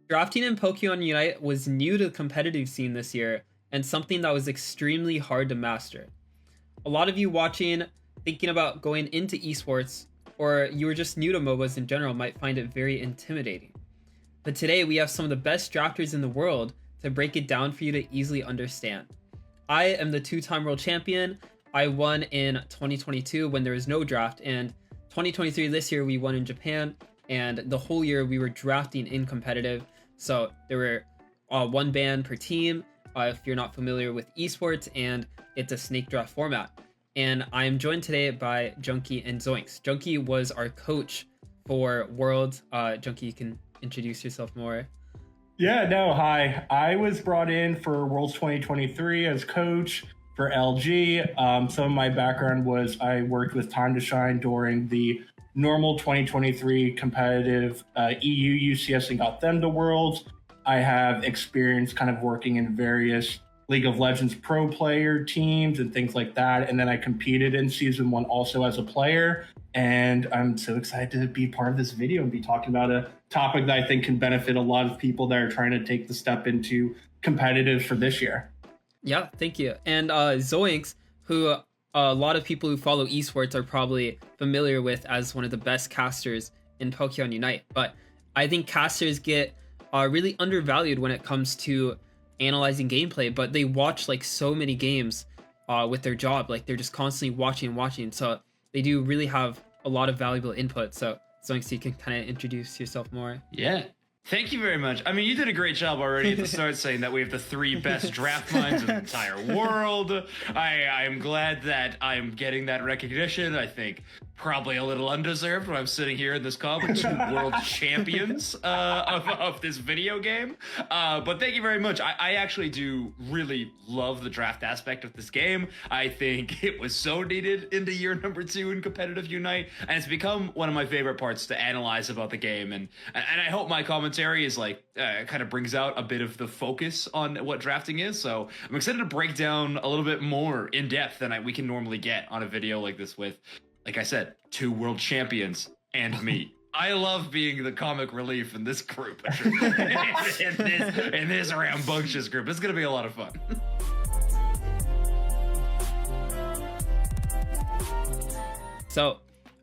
Drafting in Pokemon Unite was new to the competitive scene this year and something that was extremely hard to master. A lot of you watching, thinking about going into esports, or you were just new to MOBAs in general, might find it very intimidating. But today we have some of the best drafters in the world to break it down for you to easily understand. I am the two-time world champion. I won in 2022 when there was no draft, and 2023 this year we won in Japan, and the whole year we were drafting in competitive. So there were one ban per team, if you're not familiar with esports, and it's a snake draft format. And I am joined today by Junky and Zoinks. Junky was our coach for Worlds. Junky, you can introduce yourself more. Yeah, no, hi. I was brought in for Worlds 2023 as coach for LG. Some of my background was I worked with Time to Shine during the normal 2023 competitive EU UCS and got them to Worlds. I have experience kind of working in various League of Legends pro player teams and things like that. And then I competed in season 1 also as a player. And I'm so excited to be part of this video and be talking about a topic that I think can benefit a lot of people that are trying to take the step into competitive for this year. Yeah, thank you. And Zoinks, who a lot of people who follow esports are probably familiar with as one of the best casters in Pokemon Unite. But I think casters get really undervalued when it comes to analyzing gameplay, but they watch like so many games with their job. Like they're just constantly watching. So they do really have a lot of valuable input. So Zoinks, you can kind of introduce yourself more. Yeah. Thank you very much. I mean, you did a great job already at the start saying that we have the 3 best draft minds in the entire world. I am glad that I'm getting that recognition. I think probably a little undeserved when I'm sitting here in this call with 2 world champions of this video game. But thank you very much. I actually do really love the draft aspect of this game. I think it was so needed into year number 2 in competitive Unite, and it's become one of my favorite parts to analyze about the game. And I hope my commentary is like kind of brings out a bit of the focus on what drafting is. So I'm excited to break down a little bit more in depth than we can normally get on a video like this with, like I said, 2 world champions and me. I love being the comic relief in this group, in this rambunctious group. It's going to be a lot of fun. So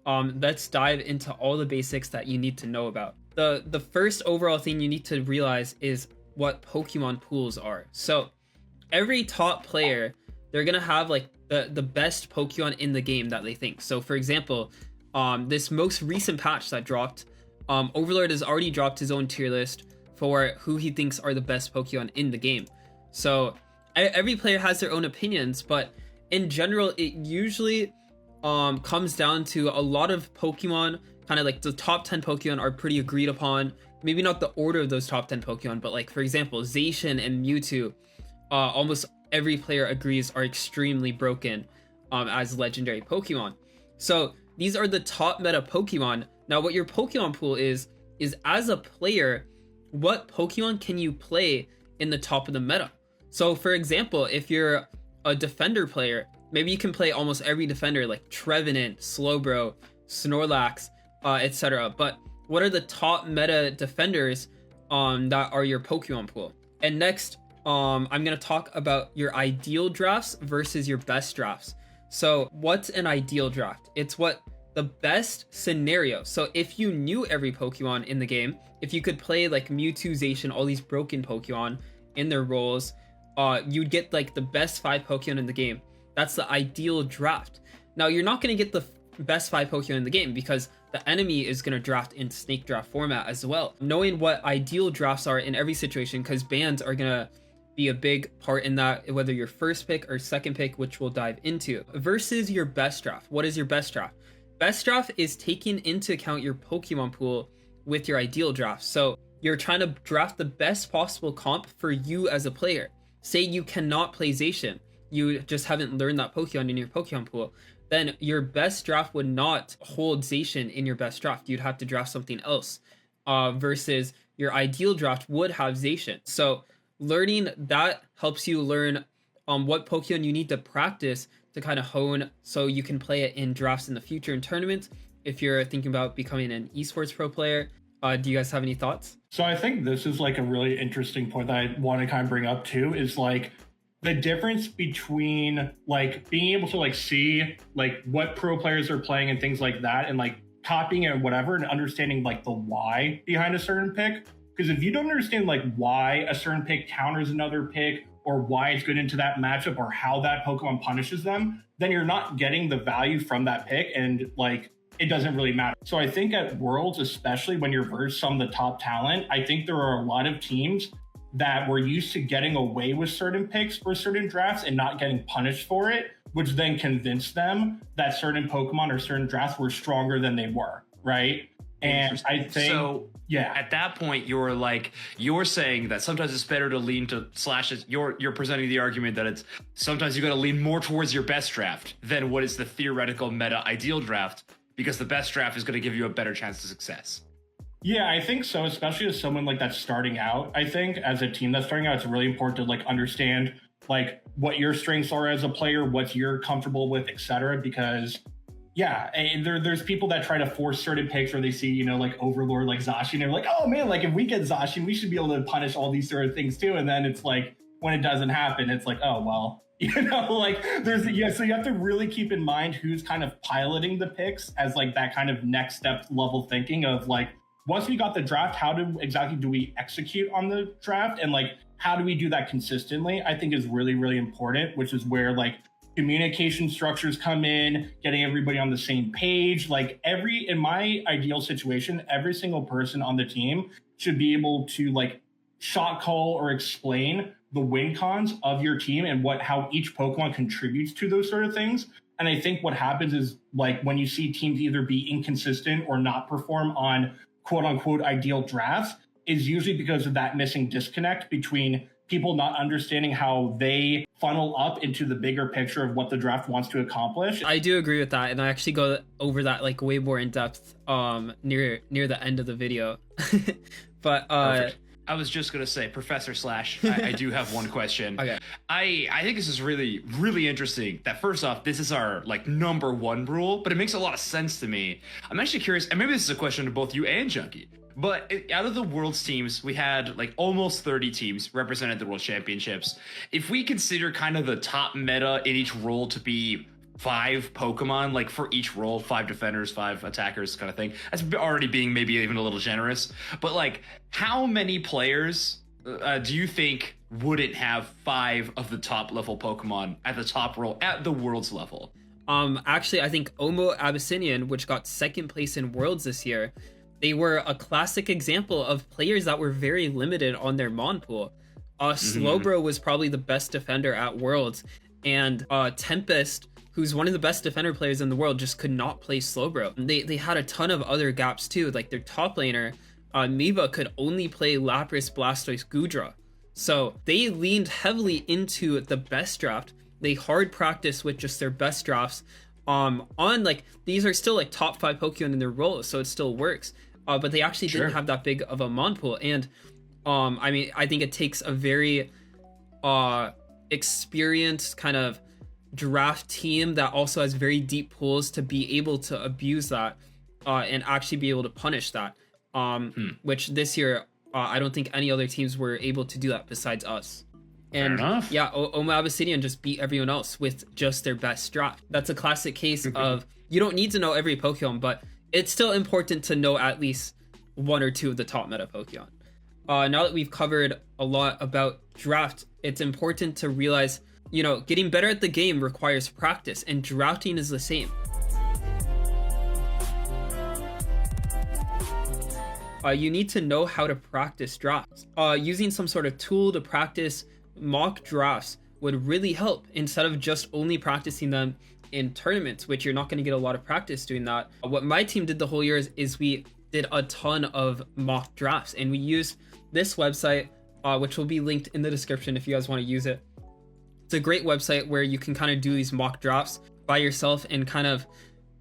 let's dive into all the basics that you need to know about. The first overall thing you need to realize is what Pokemon pools are. So every top player, they're gonna have like the best Pokemon in the game that they think. So for example, this most recent patch that dropped, Overlord has already dropped his own tier list for who he thinks are the best Pokemon in the game. So every player has their own opinions, but in general, it usually comes down to a lot of Pokemon, kind of like the top 10 Pokemon are pretty agreed upon. Maybe not the order of those top 10 Pokemon, but like for example, Zacian and Mewtwo, almost every player agrees are extremely broken as legendary Pokemon. So these are the top meta Pokemon. Now what your Pokemon pool is as a player, what Pokemon can you play in the top of the meta? So for example, if you're a defender player, maybe you can play almost every defender like Trevenant, Slowbro, Snorlax, etc. But what are the top meta defenders that are your Pokemon pool? And next, I'm going to talk about your ideal drafts versus your best drafts. So what's an ideal draft? It's what the best scenario. So if you knew every Pokemon in the game, if you could play like Mewtwo, Zacian, all these broken Pokemon in their roles, you'd get like the best 5 Pokemon in the game. That's the ideal draft. Now you're not going to get the best 5 Pokemon in the game because the enemy is going to draft in snake draft format as well. Knowing what ideal drafts are in every situation, because bans are going to be a big part in that, whether your first pick or second pick, which we'll dive into, versus your best draft. What is your best draft? Best draft is taking into account your Pokemon pool with your ideal draft. So you're trying to draft the best possible comp for you as a player. Say you cannot play Zacian, you just haven't learned that Pokemon in your Pokemon pool, then your best draft would not hold Zacian in your best draft. You'd have to draft something else, versus your ideal draft would have Zacian. So learning that helps you learn what Pokemon you need to practice to kind of hone so you can play it in drafts in the future in tournaments if you're thinking about becoming an esports pro player. Do you guys have any thoughts? So I think this is like a really interesting point that I want to kind of bring up too, is like the difference between like being able to like see like what pro players are playing and things like that, and like copying it and whatever, and understanding like the why behind a certain pick. Because if you don't understand like why a certain pick counters another pick, or why it's good into that matchup, or how that Pokemon punishes them, then you're not getting the value from that pick, and like it doesn't really matter. So I think at Worlds, especially when you're versus some of the top talent, I think there are a lot of teams that were used to getting away with certain picks or certain drafts and not getting punished for it, which then convinced them that certain Pokemon or certain drafts were stronger than they were, right? And I think, so yeah, at that point, you're saying that sometimes it's better to lean to slashes. You're presenting the argument that it's sometimes you got to lean more towards your best draft than what is the theoretical meta ideal draft, because the best draft is going to give you a better chance of success. Yeah, I think so, especially as someone like that's starting out. I think as a team that's starting out, it's really important to like understand like what your strengths are as a player, what you're comfortable with, etc. Because yeah, and there's people that try to force certain picks where they see, you know, like Overlord, like Zacian, and they're like, oh man, like if we get Zacian, we should be able to punish all these sort of things too. And then it's like, when it doesn't happen, it's like, oh, well, you know, like so you have to really keep in mind who's kind of piloting the picks as like that kind of next step level thinking of like, once we got the draft, how exactly do we execute on the draft? And like, how do we do that consistently? I think is really, really important, which is where like communication structures come in, getting everybody on the same page. Like in my ideal situation, every single person on the team should be able to like shot call or explain the win cons of your team and how each Pokemon contributes to those sort of things. And I think what happens is like when you see teams either be inconsistent or not perform on quote unquote ideal drafts, is usually because of that missing disconnect between people not understanding how they funnel up into the bigger picture of what the draft wants to accomplish. I do agree with that, and I actually go over that like way more in depth near the end of the video. But Perfect. I was just gonna say, Professor Slash, I do have one question. Okay. I think this is really, really interesting. That first off, this is our like number one rule, but it makes a lot of sense to me. I'm actually curious, and maybe this is a question to both you and Junky. But out of the World's teams, we had like almost 30 teams represented the World Championships. If we consider kind of the top meta in each role to be 5 Pokemon, like for each role, 5 defenders, 5 attackers kind of thing, that's already being maybe even a little generous. But like, how many players do you think wouldn't have 5 of the top level Pokemon at the top role at the World's level? Actually, I think Omo Abyssinian, which got second place in Worlds this year, they were a classic example of players that were very limited on their Mon pool. Slowbro was probably the best defender at Worlds, and Tempest, who's one of the best defender players in the world, just could not play Slowbro. They had a ton of other gaps too, like their top laner, Miva, could only play Lapras, Blastoise, Goodra. So they leaned heavily into the best draft. They hard practiced with just their best drafts. On like, these are still like top 5 Pokemon in their roles, so it still works. But they actually didn't have that big of a Mon pool. And I mean, I think it takes a very experienced kind of draft team that also has very deep pools to be able to abuse that and actually be able to punish that. Which this year, I don't think any other teams were able to do that besides us. And yeah, Omo Abyssinian just beat everyone else with just their best draft. That's a classic case of you don't need to know every Pokemon, but it's still important to know at least 1 or 2 of the top meta Pokemon. Now that we've covered a lot about draft, it's important to realize, you know, getting better at the game requires practice, and drafting is the same. You need to know how to practice drafts. Using some sort of tool to practice mock drafts would really help, instead of just only practicing them in tournaments, which you're not going to get a lot of practice doing that. What my team did the whole year is we did a ton of mock drafts, and we used this website, which will be linked in the description if you guys want to use it. It's a great website where you can kind of do these mock drafts by yourself and kind of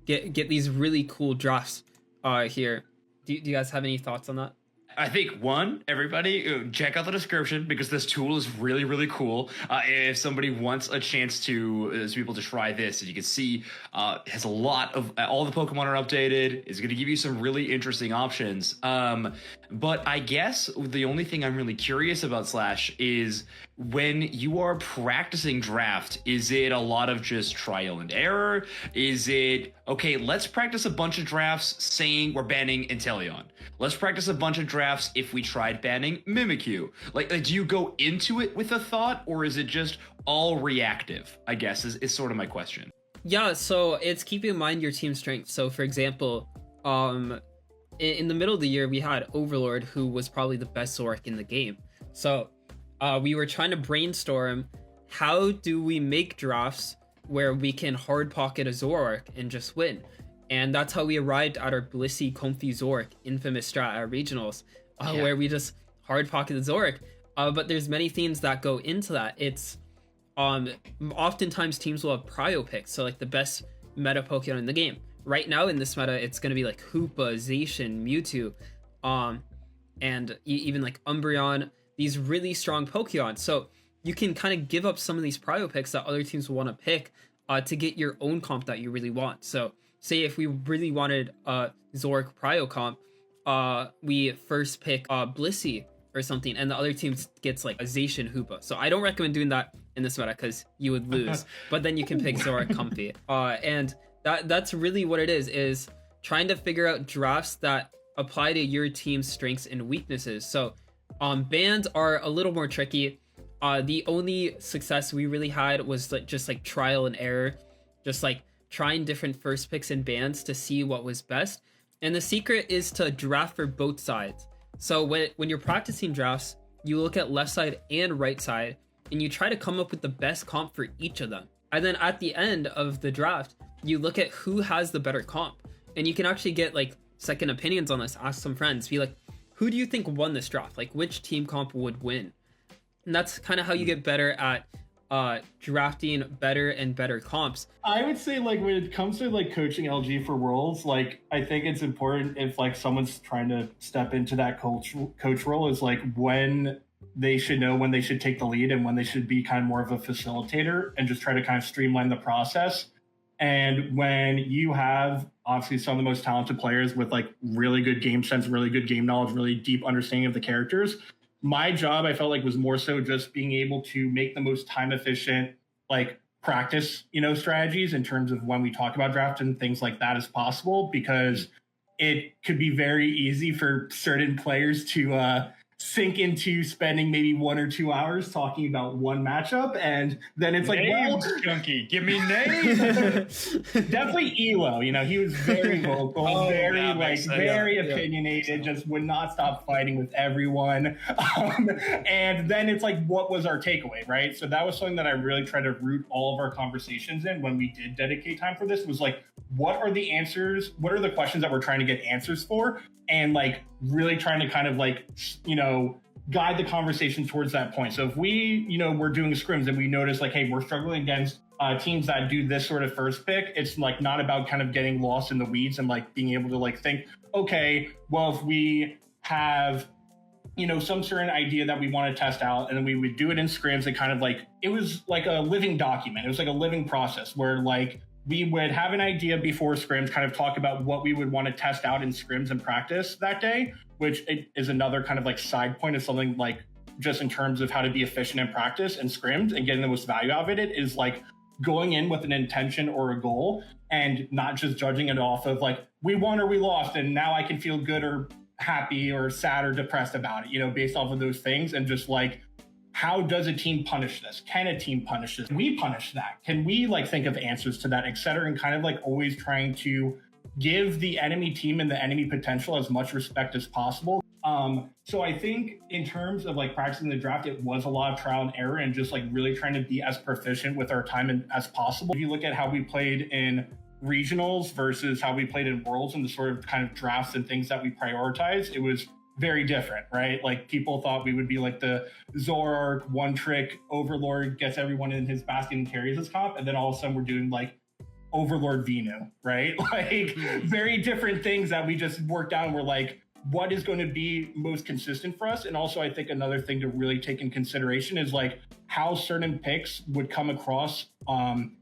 get these really cool drafts here. Do you guys have any thoughts on that? I think everybody check out the description because this tool is really, really cool. If somebody wants a chance to be able to try this, and you can see it has a lot of all the Pokemon are updated. It's going to give you some really interesting options. But I guess the only thing I'm really curious about Slash is when you are practicing draft, is it a lot of just trial and error? Is it, okay, let's practice a bunch of drafts saying we're banning Inteleon. Let's practice a bunch of drafts if we tried banning Mimikyu. Like, do you go into it with a thought, or is it just all reactive, I guess, is sort of my question. Yeah, so it's keeping in mind your team strength. So for example, in the middle of the year, we had Overlord, who was probably the best Zoroark in the game. So we were trying to brainstorm, how do we make drafts where we can hard pocket a Zoroark and just win? And that's how we arrived at our Blissey Comfy Zoroark infamous strat at regionals, where we just hard pocket the Zoroark. But there's many things that go into that. It's oftentimes teams will have prio picks, so like the best meta Pokemon in the game. Right now in this meta, it's going to be like Hoopa, Zacian, Mewtwo, and even like Umbreon, these really strong Pokemon. So you can kind of give up some of these prio picks that other teams will want to pick to get your own comp that you really want. So say if we really wanted Zoroark prio comp, we first pick Blissey or something, and the other team gets like a Zacian Hoopa. So I don't recommend doing that in this meta because you would lose, but then you can pick Zoroark Comfy. And that's really what it is trying to figure out drafts that apply to your team's strengths and weaknesses. So bans are a little more tricky. The only success we really had was just like trial and error, just like trying different first picks and bans to see what was best. And the secret is to draft for both sides. So when you're practicing drafts, you look at left side and right side, and you try to come up with the best comp for each of them. And then at the end of the draft, you look at who has the better comp. And you can actually get like second opinions on this. Ask some friends, be like, who do you think won this draft? Like, which team comp would win? And that's kind of how you get better at drafting better and better comps. I would say, like, when it comes to like coaching LG for Worlds, like, I think it's important if like someone's trying to step into that coach role, is like when they should know when they should take the lead and when they should be kind of more of a facilitator and just try to kind of streamline the process. And when you have obviously some of the most talented players with like really good game sense, really good game knowledge, really deep understanding of the characters, my job, I felt like, was more so just being able to make the most time efficient, like, practice, strategies in terms of when we talk about draft and things like that as possible, because it could be very easy for certain players to sink into spending maybe 1 or 2 hours talking about one matchup, and then it's names, like, Junky, give me names. Definitely Elo, he was very vocal, very opinionated, just would not stop fighting with everyone. And then it's like, what was our takeaway, right? So that was something that I really tried to root all of our conversations in when we did dedicate time for this, was like, what are the answers? What are the questions that we're trying to get answers for? And like really trying to kind of like, guide the conversation towards that point. So if we, we're doing scrims and we notice like, hey, we're struggling against teams that do this sort of first pick, it's like not about kind of getting lost in the weeds and like being able to like think, okay, well, if we have, some certain idea that we want to test out, and then we would do it in scrims, and kind of like, it was like a living document. It was like a living process where like, we would have an idea before scrims, kind of talk about what we would want to test out in scrims and practice that day, which is another kind of like side point of something like just in terms of how to be efficient in practice and scrims and getting the most value out of it, is like going in with an intention or a goal and not just judging it off of like, we won or we lost, and now I can feel good or happy or sad or depressed about it, based off of those things. And just like, how does a team punish this? Can a team punish this? Can we punish that? Can we like think of answers to that, et cetera? And kind of like always trying to give the enemy team and the enemy potential as much respect as possible. So I think in terms of like practicing the draft, it was a lot of trial and error and just like really trying to be as proficient with our time as possible. If you look at how we played in regionals versus how we played in Worlds and the sort of kind of drafts and things that we prioritize, it was very different, right? Like people thought we would be like the Zoroark one trick Overlord, gets everyone in his basket and carries his comp, and then all of a sudden we're doing like Overlord Venu, right? Like very different things that we just worked out, and we're like, what is going to be most consistent for us. And also, I think another thing to really take in consideration is like how certain picks would come across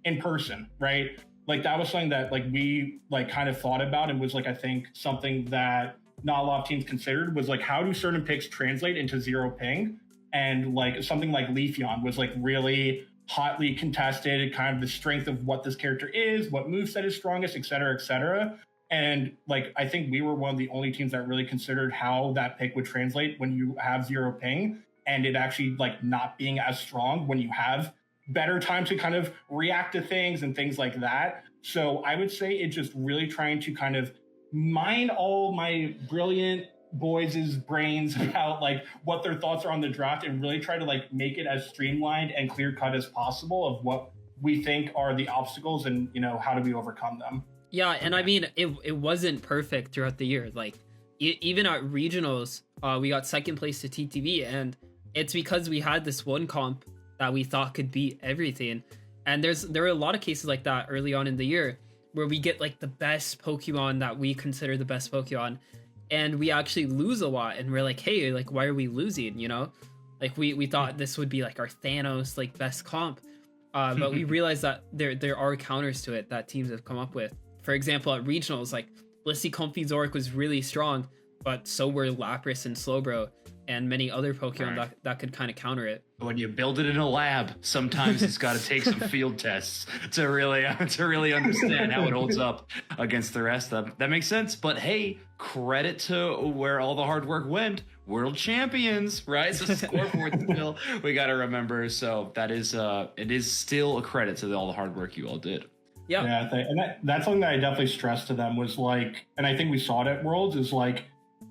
in person, right? Like that was something that like we like kind of thought about, and was like, I think something that not a lot of teams considered was like, how do certain picks translate into zero ping? And like something like Leafeon was like really hotly contested, kind of the strength of what this character is, what moveset is strongest, et cetera, et cetera. And like, I think we were one of the only teams that really considered how that pick would translate when you have zero ping, and it actually like not being as strong when you have better time to kind of react to things and things like that. So I would say it's just really trying to kind of mine all my brilliant boys' brains about like what their thoughts are on the draft, and really try to like make it as streamlined and clear cut as possible of what we think are the obstacles, and you know, how do we overcome them. Yeah, and I mean, it wasn't perfect throughout the year. Like even at regionals, we got second place to TTV, and it's because we had this one comp that we thought could beat everything. And there were a lot of cases like that early on in the year where we get like the best Pokemon that we consider the best Pokemon, and we actually lose a lot, and we're like, hey, like why are we losing? You know, like we thought this would be like our Thanos like best comp, but we realized that there are counters to it that teams have come up with. For example, at regionals, like Blissey Comfy Zoric was really strong, but so were Lapras and Slowbro and many other Pokemon that could kind of counter it. When you build it in a lab, sometimes it's got to take some field tests to really understand how it holds up against the rest of them. That makes sense. But hey, credit to where all the hard work went. World champions, right? So scoreboard still we got to remember. So that is it is still a credit to all the hard work you all did. Yeah, and that's something that I definitely stressed to them was like, and I think we saw it at Worlds, is like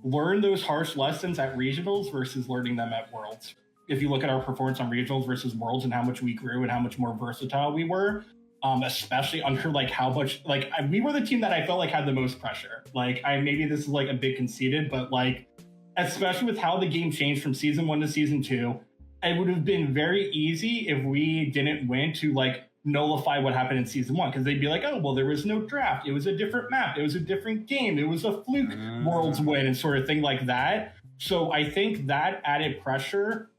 learn those harsh lessons at regionals versus learning them at Worlds. If you look at our performance on regionals versus Worlds and how much we grew and how much more versatile we were, especially under like how much like we were the team that I felt like had the most pressure. Like maybe this is like a bit conceited, but like especially with how the game changed from season 1 to season 2, it would have been very easy if we didn't win to like nullify what happened in season 1, because they'd be like, oh well, there was no draft, it was a different map, it was a different game, it was a fluke Worlds win and sort of thing like that. So I think that added pressure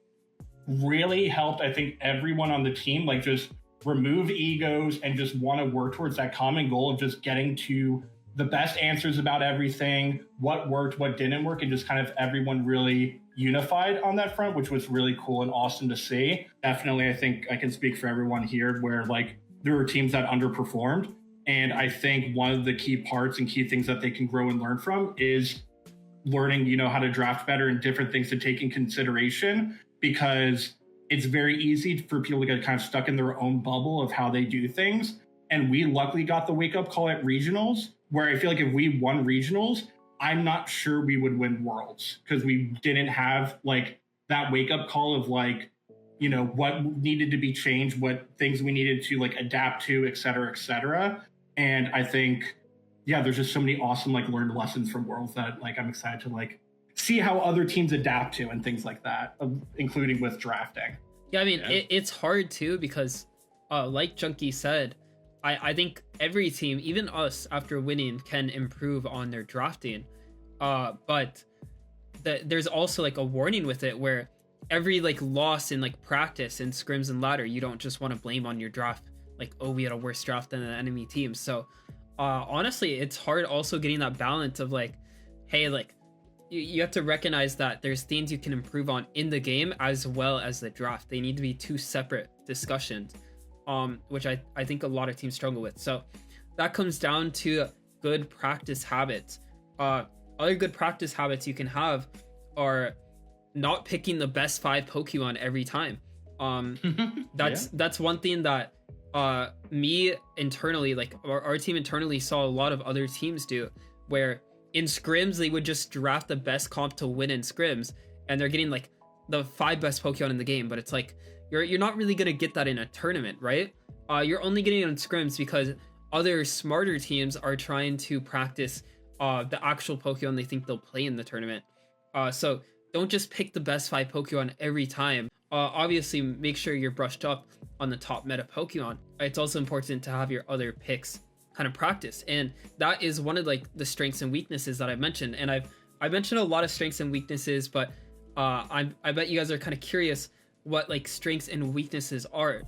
really helped, I think, everyone on the team like just remove egos and just want to work towards that common goal of just getting to the best answers about everything, what worked, what didn't work, and just kind of everyone really unified on that front, which was really cool and awesome to see. Definitely, I think I can speak for everyone here where like there were teams that underperformed. And I think one of the key parts and key things that they can grow and learn from is learning, you know, how to draft better and different things to take in consideration, because it's very easy for people to get kind of stuck in their own bubble of how they do things. And we luckily got the wake up call at regionals, where I feel like if we won regionals, I'm not sure we would win Worlds, because we didn't have like that wake up call of like, you know, what needed to be changed, what things we needed to like adapt to, et cetera, et cetera. And I think, yeah, there's just so many awesome like learned lessons from Worlds that like I'm excited to like see how other teams adapt to and things like that, including with drafting. Yeah, I mean, it's hard too, because like Junky said, I think every team, even us, after winning, can improve on their drafting. But there's also like a warning with it, where every like loss in like practice and scrims and ladder, you don't just want to blame on your draft. Like, oh, we had a worse draft than the enemy team. So honestly, it's hard also getting that balance of like, hey, like you have to recognize that there's things you can improve on in the game as well as the draft. They need to be two separate discussions. Which I think a lot of teams struggle with. So that comes down to good practice habits. Other good practice habits you can have are not picking the best 5 Pokemon every time. That's one thing that me internally, like our team internally, saw a lot of other teams do, where in scrims they would just draft the best comp to win in scrims, and they're getting like the 5 best Pokemon in the game, but it's like you're not really gonna get that in a tournament, right? You're only getting it in scrims because other smarter teams are trying to practice the actual Pokemon they think they'll play in the tournament. So don't just pick the best 5 Pokemon every time. Obviously, make sure you're brushed up on the top meta Pokemon. It's also important to have your other picks kind of practice, and that is one of like the strengths and weaknesses that I mentioned. And I mentioned a lot of strengths and weaknesses, but I bet you guys are kind of curious what like strengths and weaknesses are.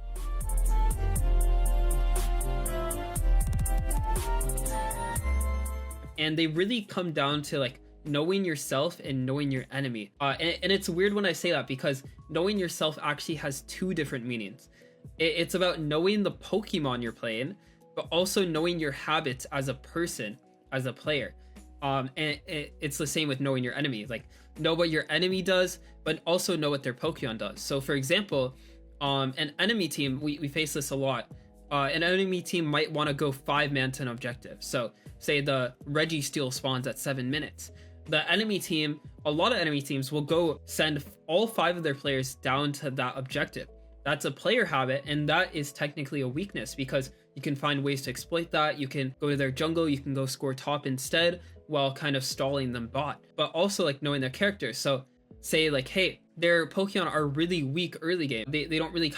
And they really come down to like knowing yourself and knowing your enemy. And it's weird when I say that, because knowing yourself actually has two different meanings. It's about knowing the Pokemon you're playing, but also knowing your habits as a person, as a player. And it's the same with knowing your enemy. Like, know what your enemy does, but also know what their Pokemon does. So for example, an enemy team, we face this a lot. An enemy team might want to go 5-man to an objective. So say the Registeel spawns at 7 minutes. The enemy team, a lot of enemy teams will go send all 5 of their players down to that objective. That's a player habit, and that is technically a weakness, because you can find ways to exploit that. You can go to their jungle, you can go score top instead while kind of stalling them bot, but also like knowing their characters. So say like, hey, their Pokemon are really weak early game. They don't really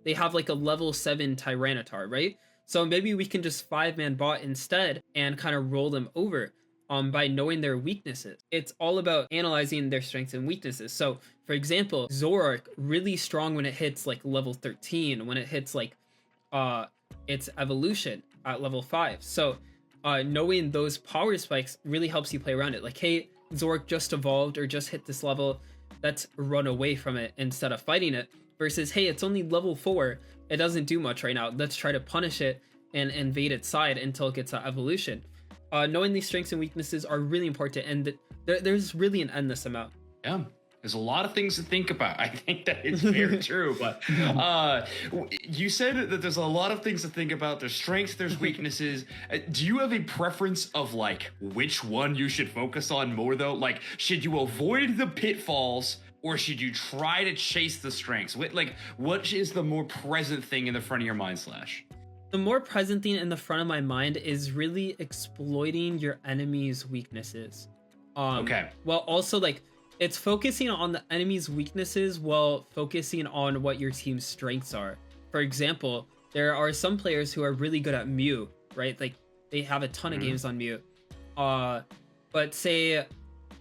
they have like a level 7 Tyranitar, right? So maybe we can just 5-man bot instead and kind of roll them over by knowing their weaknesses. It's all about analyzing their strengths and weaknesses. So for example, Zoroark, really strong when it hits like level 13, when it hits like its evolution at level 5. So knowing those power spikes really helps you play around it. Like, hey, Zoroark just evolved or just hit this level, let's run away from it instead of fighting it. Versus, hey, it's only level 4, it doesn't do much right now, let's try to punish it and invade its side until it gets that evolution. Knowing these strengths and weaknesses are really important, and there's really an endless amount. Yeah, there's a lot of things to think about. I think that is very true. But you said that there's a lot of things to think about. There's strengths, there's weaknesses. Do you have a preference of like which one you should focus on more though? Like, should you avoid the pitfalls, or should you try to chase the strengths? What is the more present thing in the front of your mind, Slash? The more present thing in the front of my mind is really exploiting your enemy's weaknesses. Okay. Well, also like it's focusing on the enemy's weaknesses while focusing on what your team's strengths are. For example, there are some players who are really good at Mew, right? Like they have a ton of games on Mew. But say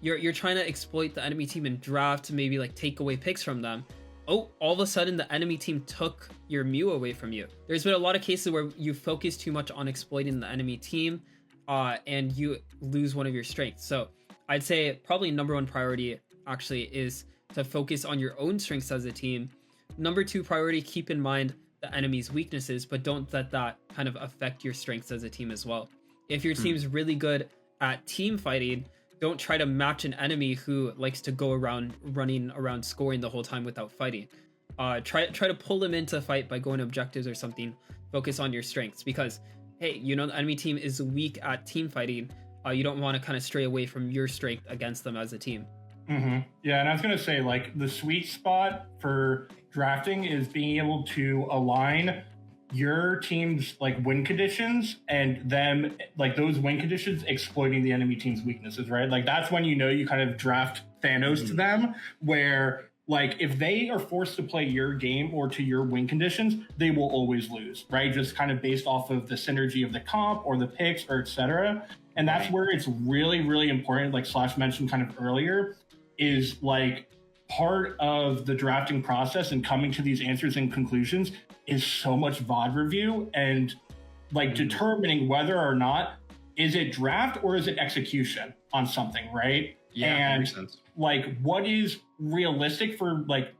you're trying to exploit the enemy team in draft to maybe like take away picks from them. Oh, all of a sudden the enemy team took your Mew away from you. There's been a lot of cases where you focus too much on exploiting the enemy team and you lose one of your strengths. So I'd say probably number 1 priority actually is to focus on your own strengths as a team. Number 2 priority, keep in mind the enemy's weaknesses, but don't let that kind of affect your strengths as a team as well. If your team's really good at team fighting, don't try to match an enemy who likes to go around running around scoring the whole time without fighting. Try to pull them into a fight by going objectives or something. Focus on your strengths, because hey, you know the enemy team is weak at team fighting. You don't want to kind of stray away from your strength against them as a team. Yeah, and I was gonna say like the sweet spot for drafting is being able to align your team's like win conditions and them like those win conditions exploiting the enemy team's weaknesses, right? Like that's when you know you kind of draft Thanos to them, where like if they are forced to play your game or to your win conditions, they will always lose, right? Just kind of based off of the synergy of the comp or the picks or etc. And that's where it's really, really important, like Slash mentioned kind of earlier, is like part of the drafting process and coming to these answers and conclusions is so much VOD review and like determining whether or not is it draft or is it execution on something, right? Yeah, and that makes sense. Like what is realistic for like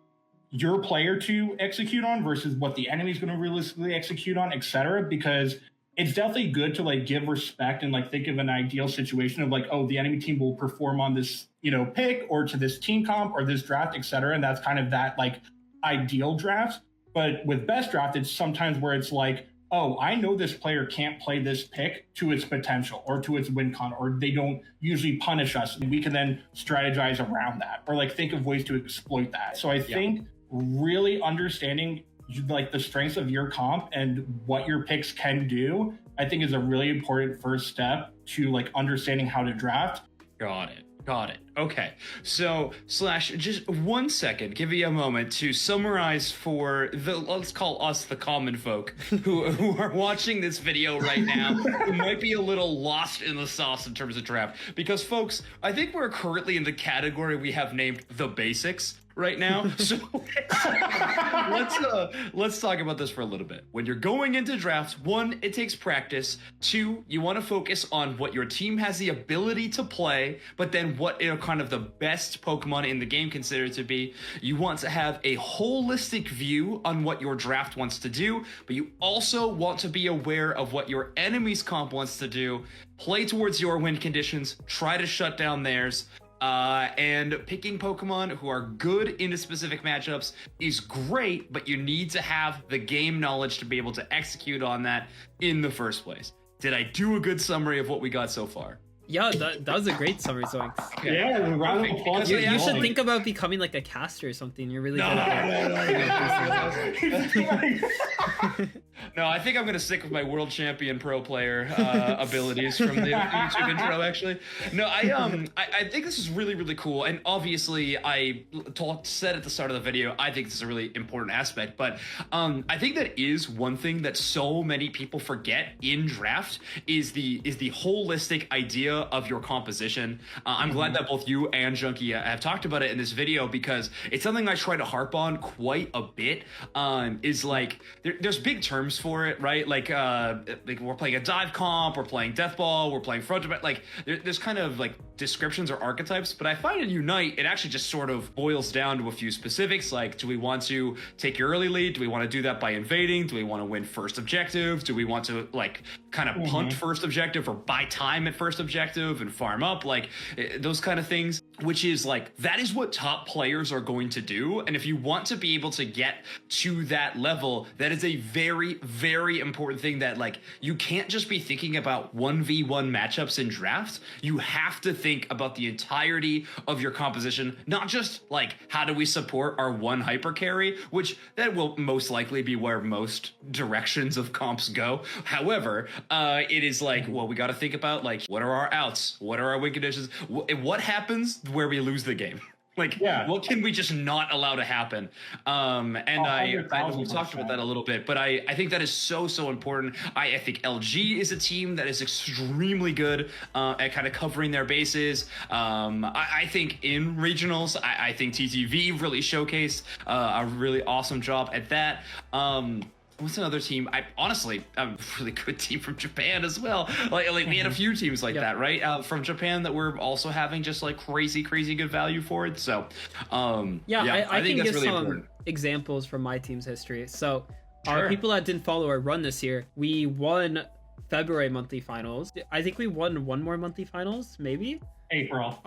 your player to execute on versus what the enemy is going to realistically execute on, etc. Because it's definitely good to like give respect and like think of an ideal situation of like, oh, the enemy team will perform on this, you know, pick or to this team comp or this draft, etc. And that's kind of that like ideal draft. But with best draft, it's sometimes where it's like, oh, I know this player can't play this pick to its potential or to its win con, or they don't usually punish us. And we can then strategize around that or like think of ways to exploit that. So I think really understanding like the strengths of your comp and what your picks can do, I think is a really important first step to like understanding how to draft. Got it. Got it. Okay. So, Slash, just 1 second, give me a moment to summarize for the, let's call us the common folk who are watching this video right now, who might be a little lost in the sauce in terms of draft. Because, folks, I think we're currently in the category we have named the basics right now. So let's talk about this for a little bit. When you're going into drafts, 1, it takes practice. 2, you want to focus on what your team has the ability to play, but then what are kind of the best Pokemon in the game considered to be. You want to have a holistic view on what your draft wants to do, but you also want to be aware of what your enemy's comp wants to do. Play towards your win conditions, try to shut down theirs. And picking Pokemon who are good into specific matchups is great, but you need to have the game knowledge to be able to execute on that in the first place. Did I do a good summary of what we got so far? Yeah, that was a great summary, Zoinks. Okay. Yeah, round of applause. You should think about becoming like a caster or something. You're really good at it. No, I think I'm going to stick with my world champion pro player abilities from the YouTube intro, actually. No, I think this is really, really cool. And obviously, I said at the start of the video, I think this is a really important aspect. But I think that is one thing that so many people forget in draft is the holistic idea of your composition. I'm glad that both you and Junky have talked about it in this video, because it's something I try to harp on quite a bit. Is like there's big terms for it, right? Like we're playing a dive comp, we're playing death ball, we're playing front to back. Like there's kind of like descriptions or archetypes, but I find in Unite it actually just sort of boils down to a few specifics. Like, do we want to take your early lead? Do we want to do that by invading? Do we want to win first objective? Do we want to like kind of punt first objective or buy time at first objective and farm up? Like those kind of things, which is like, that is what top players are going to do. And if you want to be able to get to that level, that is a very, very important thing, that like you can't just be thinking about 1v1 matchups in drafts. You have to think about the entirety of your composition, not just like, how do we support our one hyper carry, which that will most likely be where most directions of comps go. However, it is like, well, we got to think about like, what are our outs? What are our win conditions? What happens where we lose the game? Like, what can we just not allow to happen? And I we've talked about that a little bit, but I think that is so important. I think LG is a team that is extremely good at kind of covering their bases. I think in regionals, I think TTV really showcased a really awesome job at that. What's another team? Honestly, a really good team from Japan as well. Like we had a few teams like that, right? From Japan that we're also having just like crazy good value for it. So, I think that's really important. Examples from my team's history. So, people that didn't follow our run this year, we won February monthly finals. I think we won one more monthly finals, maybe. April.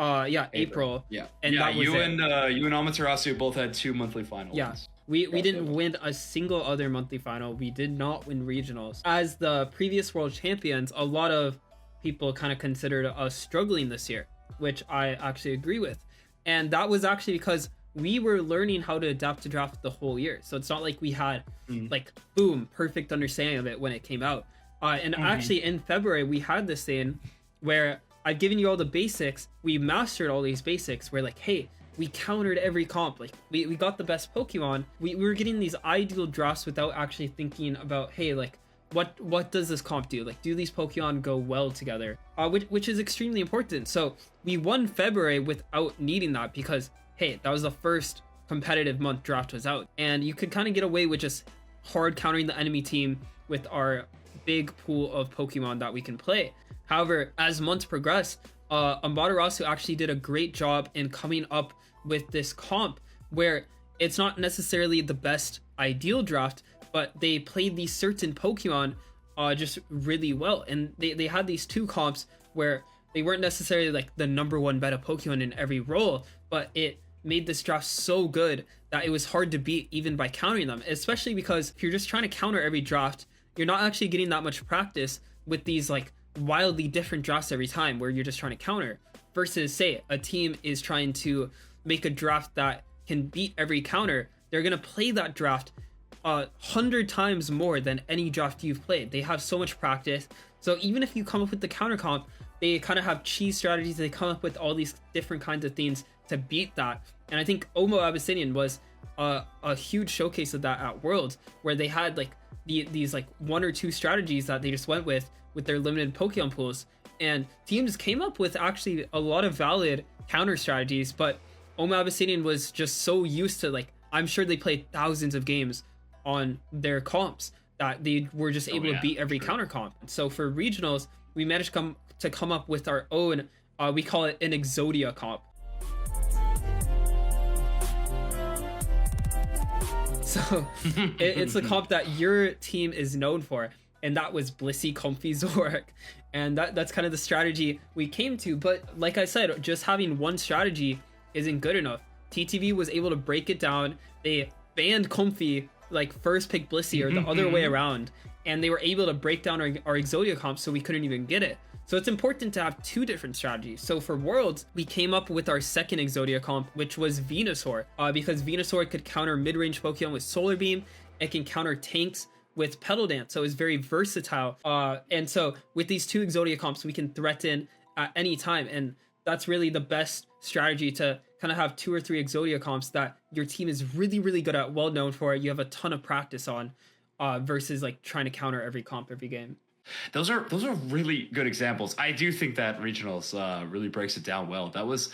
April. Yeah. And that was you and Amaterasu both had 2 monthly finals. Yeah. We didn't win a single other monthly final. We did not win regionals. As the previous world champions, a lot of people kind of considered us struggling this year, which I actually agree with. And that was actually because we were learning how to adapt to draft the whole year. So it's not like we had like, boom, perfect understanding of it when it came out. Actually in February, we had this thing where I've given you all the basics. We mastered all these basics. We're like, hey, we countered every comp. Like we got the best Pokemon. We were getting these ideal drafts without actually thinking about, hey, like what does this comp do? Like, do these Pokemon go well together? Which is extremely important. So we won February without needing that, because hey, that was the first competitive month draft was out, and you could kind of get away with just hard countering the enemy team with our big pool of Pokemon that we can play. However, as months progress, Amaterasu actually did a great job in coming up with this comp where it's not necessarily the best ideal draft, but they played these certain Pokemon just really well. And they had these 2 comps where they weren't necessarily like the #1 beta Pokemon in every role, but it made this draft so good that it was hard to beat even by countering them, especially because if you're just trying to counter every draft, you're not actually getting that much practice with these like wildly different drafts every time where you're just trying to counter, versus say a team is trying to make a draft that can beat every counter. They're going to play that draft 100 times more than any draft you've played. They have so much practice. So even if you come up with the counter comp they kind of have cheese strategies. They come up with all these different kinds of things to beat that. And I think Omo Abyssinian was a huge showcase of that at Worlds, where they had like these like 1 or 2 strategies that they just went with their limited Pokemon pools, and teams came up with actually a lot of valid counter strategies. But Omo Abyssinian was just so used to, like, I'm sure they played thousands of games on their comps that they were just able to beat every counter comp. So for regionals, we managed to come up with our own, we call it an Exodia comp. So it's a comp that your team is known for, and that was Blissey, Comfy, Zorak, and that's kind of the strategy we came to. But like I said, just having one strategy isn't good enough. TTV was able to break it down. They banned Comfy, like first pick Blissey, or the other way around, and they were able to break down our Exodia comp, so we couldn't even get it. So it's important to have 2 different strategies. So for Worlds, we came up with our second Exodia comp, which was Venusaur, because Venusaur could counter mid-range Pokemon with Solar Beam. It can counter tanks with Petal Dance, so it's very versatile. And so with these 2 Exodia comps, we can threaten at any time, and that's really the best strategy, to kind of have 2 or 3 Exodia comps that your team is really, really good at, well known for, you have a ton of practice on, versus like trying to counter every comp every game. Those are really good examples. I do think that regionals really breaks it down well. Those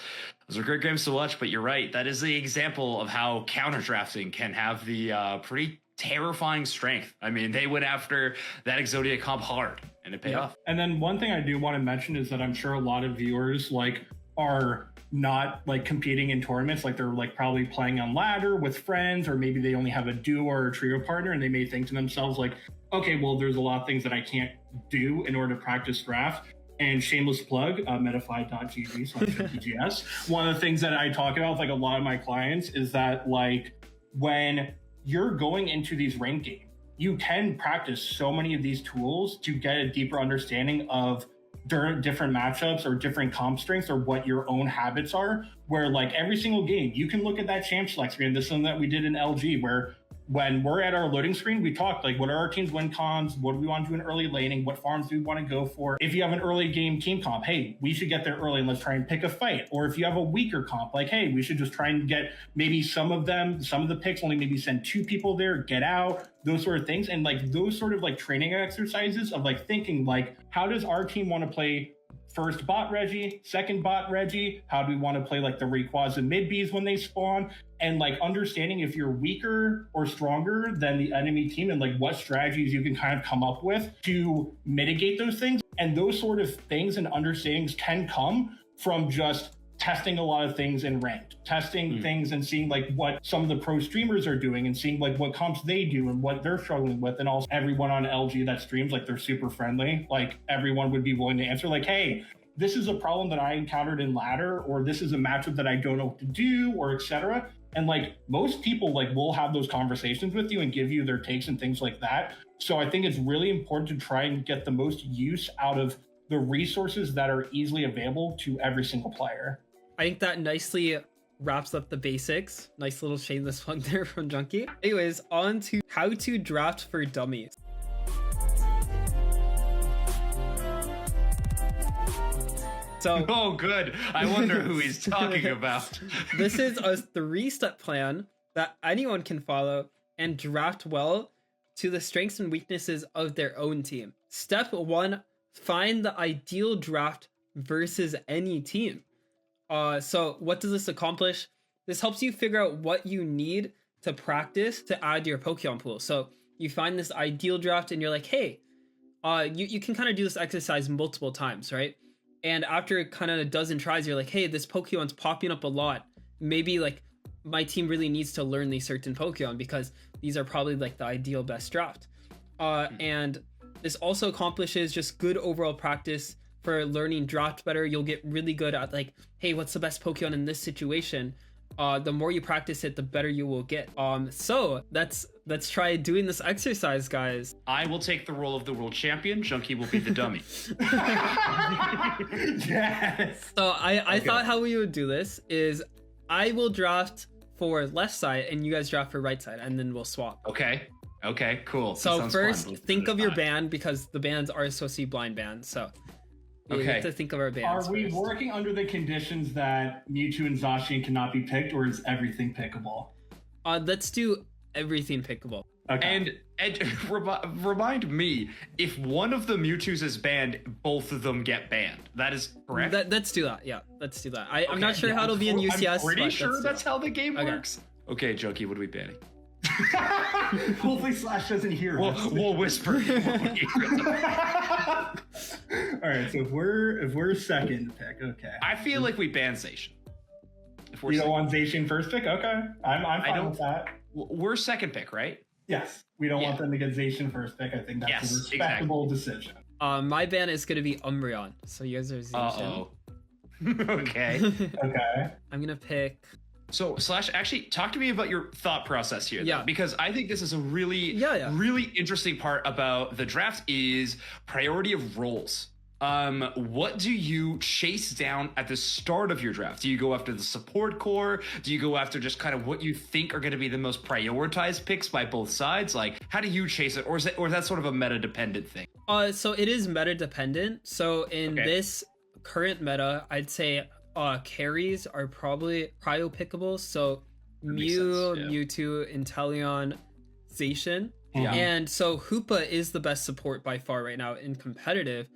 are great games to watch, but you're right. That is the example of how counter drafting can have the pretty terrifying strength. I mean, they went after that Exodia comp hard, and it paid off. And then one thing I do want to mention is that I'm sure a lot of viewers like are not like competing in tournaments, like they're like probably playing on ladder with friends, or maybe they only have a duo or a trio partner, and they may think to themselves like, okay, well, there's a lot of things that I can't do in order to practice draft. And shameless plug, metafy.gg/GGS. One of the things that I talk about with like a lot of my clients is that like when you're going into these ranked games, you can practice so many of these tools to get a deeper understanding of different matchups or different comp strengths, or what your own habits are, where like every single game you can look at that champ select screen. This is something that we did in LG, where when we're at our loading screen, we talked like, what are our team's win cons? What do we want to do in early laning? What farms do we want to go for? If you have an early game team comp, hey, we should get there early and let's try and pick a fight. Or if you have a weaker comp, like, hey, we should just try and get maybe some of the picks, only maybe send 2 people there, get out, those sort of things. And like those sort of like training exercises of like thinking like, how does our team want to play first bot Reggie, second bot Reggie? How do we want to play like the Rayquaza mid Bs when they spawn? And like understanding if you're weaker or stronger than the enemy team, and like what strategies you can kind of come up with to mitigate those things. And those sort of things and understandings can come from just testing a lot of things in ranked, testing things and seeing like what some of the pro streamers are doing, and seeing like what comps they do and what they're struggling with. And also everyone on LG that streams, like they're super friendly. Like everyone would be willing to answer like, hey, this is a problem that I encountered in ladder, or this is a matchup that I don't know what to do, or etc. And like most people like will have those conversations with you and give you their takes and things like that. So I think it's really important to try and get the most use out of the resources that are easily available to every single player. I think that nicely wraps up the basics. Nice little shameless plug there from Junky. Anyways, on to how to draft for dummies. So, oh, good. I wonder who he's talking about. This is a 3-step plan that anyone can follow and draft well to the strengths and weaknesses of their own team. Step 1, find the ideal draft versus any team. So what does this accomplish? This helps you figure out what you need to practice to add to your Pokemon pool. So you find this ideal draft and you're like, hey, you can kind of do this exercise multiple times, right? And after kind of a dozen tries, you're like, hey, this Pokemon's popping up a lot. Maybe like my team really needs to learn these certain Pokemon because these are probably like the ideal best draft. And this also accomplishes just good overall practice for learning draft better. You'll get really good at like, hey, what's the best Pokemon in this situation? The more you practice it, the better you will get. So let's try doing this exercise, guys. I will take the role of the world champion. Junky will be the dummy. Yes. So I thought how we would do this is I will draft for left side and you guys draft for right side, and then we'll swap. Okay, cool. So first, think of your band, because the bands are supposed to be blind bands. So We Okay. have to think of our bans Are we first. working under the conditions that Mewtwo and Zacian cannot be picked, or is everything pickable? Let's do everything pickable. Okay. And remind me, if one of the Mewtwo's is banned, both of them get banned. That is correct? Let's do that. Yeah, let's do that. I'm Okay, not sure how it'll be in UCS. I'm pretty but sure let's do that's that. how the game Okay. works. Okay, Junky, what are we banning? Hopefully Slash doesn't hear us. We'll whisper. All right, so if we're second pick, okay. I feel like we ban Zacian. If we're You don't second, want Zacian first pick? Okay, I'm fine don't- with that. we're second pick, right? Yes, we don't want Yeah. them to get Zacian first pick. I think that's Yes, a respectable decision. My ban is gonna be Umbreon. So you guys are Uh Zacian. oh. Okay. Okay. I'm gonna pick. So Slash, actually, talk to me about your thought process here. though, Yeah. because I think this is a really, Yeah. really interesting part about the draft is priority of roles. What do you chase down at the start of your draft? Do you go after the support core? Do you go after just kind of what you think are going to be the most prioritized picks by both sides? Like, how do you chase it, or is that sort of a meta dependent thing? So it is meta dependent. So in Okay. this current meta, I'd say carries are probably prio pickable. So makes Mew, sense, yeah. Mewtwo, Inteleon, Zacian. Yeah. And so Hoopa is the best support by far right now in competitive.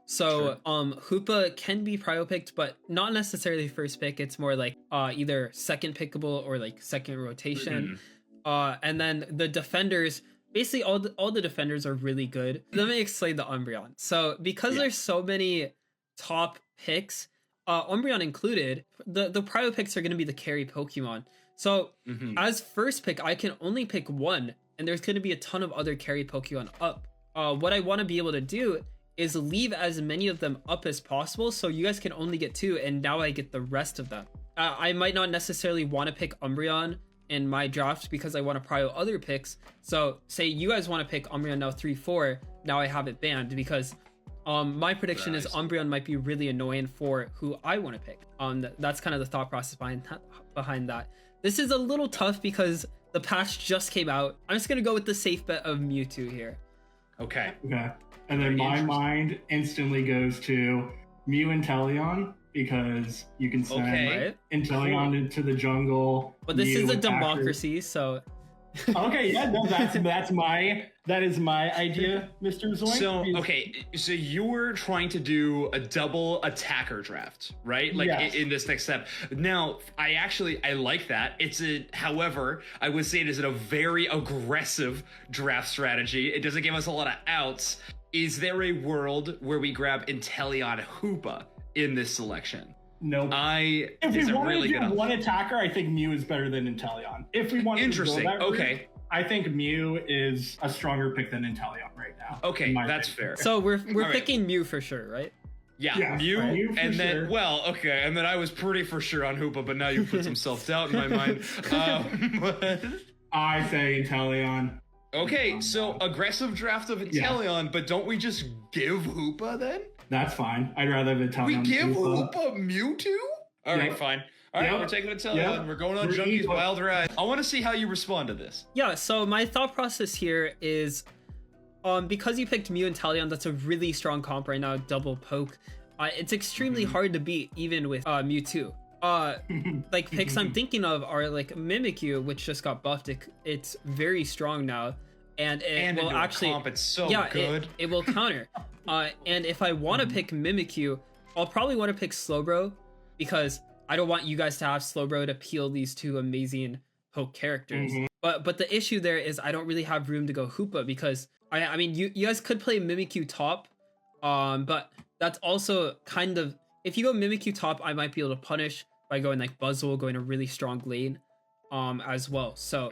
So Hoopa can be prio picked, but not necessarily first pick. It's more like either second pickable or like second rotation. And then the defenders, basically all the defenders are really good. Let me explain the Umbreon. So because there's so many top picks, Umbreon included, the prio picks are going to be the carry Pokemon. So as first pick, I can only pick one, and there's going to be a ton of other carry Pokemon up. What I want to be able to do is leave as many of them up as possible, so you guys can only get two, and now I get the rest of them. I might not necessarily want to pick Umbreon in my draft because I want to prio other picks. So say you guys want to pick Umbreon now 3-4, now I have it banned because my prediction is Umbreon might be really annoying for who I want to pick. That's kind of the thought process behind that. This is a little tough because the patch just came out. I'm just gonna go with the safe bet of Mewtwo here. Okay. Okay. And then my mind instantly goes to Mew and Inteleon because you can send Right? Inteleon into the jungle. But this Mew is a with Asher. democracy, so Okay, yeah, no, that is my idea, Mr. Zoinks. So so you were trying to do a double attacker draft, right? Like Yes. in this next step. Now, I like that. However, I would say it is a very aggressive draft strategy. It doesn't give us a lot of outs. Is there a world where we grab Inteleon Hoopa in this selection? Nope. If Is we a want really to good do one attacker, I think Mew is better than Inteleon. If we want to go Interesting. that route, Okay. I think Mew is a stronger pick than Inteleon right now. Okay, in my that's opinion. fair. so we're right. picking Mew for sure, right? Yeah, Yes, Mew, right. Mew for and then sure. and then I was pretty for sure on Hoopa, but now you put some self doubt in my mind. I say Inteleon. Okay, so aggressive draft of Inteleon, but don't we just give Hoopa then? That's fine. I'd rather have Inteleon. We give than Hoopa Mewtwo? All right, Yep. fine. All right, Yep. we're taking Inteleon. Yep. We're going on We're Junky's equal. wild ride. I want to see how you respond to this. Yeah, so my thought process here is because you picked Mew and Inteleon, that's a really strong comp right now, double poke. It's extremely hard to beat even with Mewtwo. Like picks I'm thinking of are like Mimikyu, which just got buffed. It's very strong now, and it will into a actually comp, it's so yeah, good. It will counter. And if I want to pick Mimikyu, I'll probably want to pick Slowbro because I don't want you guys to have Slowbro to peel these two amazing poke characters. But the issue there is I don't really have room to go Hoopa because I mean you guys could play Mimikyu top, but that's also kind of if you go Mimikyu top, I might be able to punish by going like Buzzwole, going a really strong lane, as well. So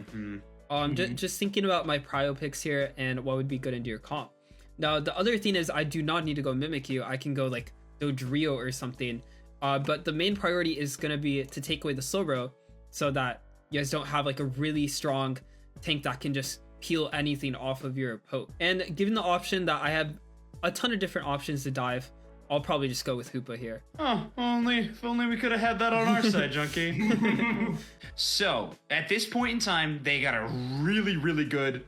just thinking about my prio picks here and what would be good into your comp. Now the other thing is I do not need to go Mimikyu. I can go like Dodrio or something. But the main priority is gonna be to take away the Slowbro so that you guys don't have like a really strong tank that can just peel anything off of your poke. And given the option that I have a ton of different options to dive, I'll probably just go with Hoopa here. Oh, if only we could have had that on our side, Junky. So, at this point in time, they got a really, really good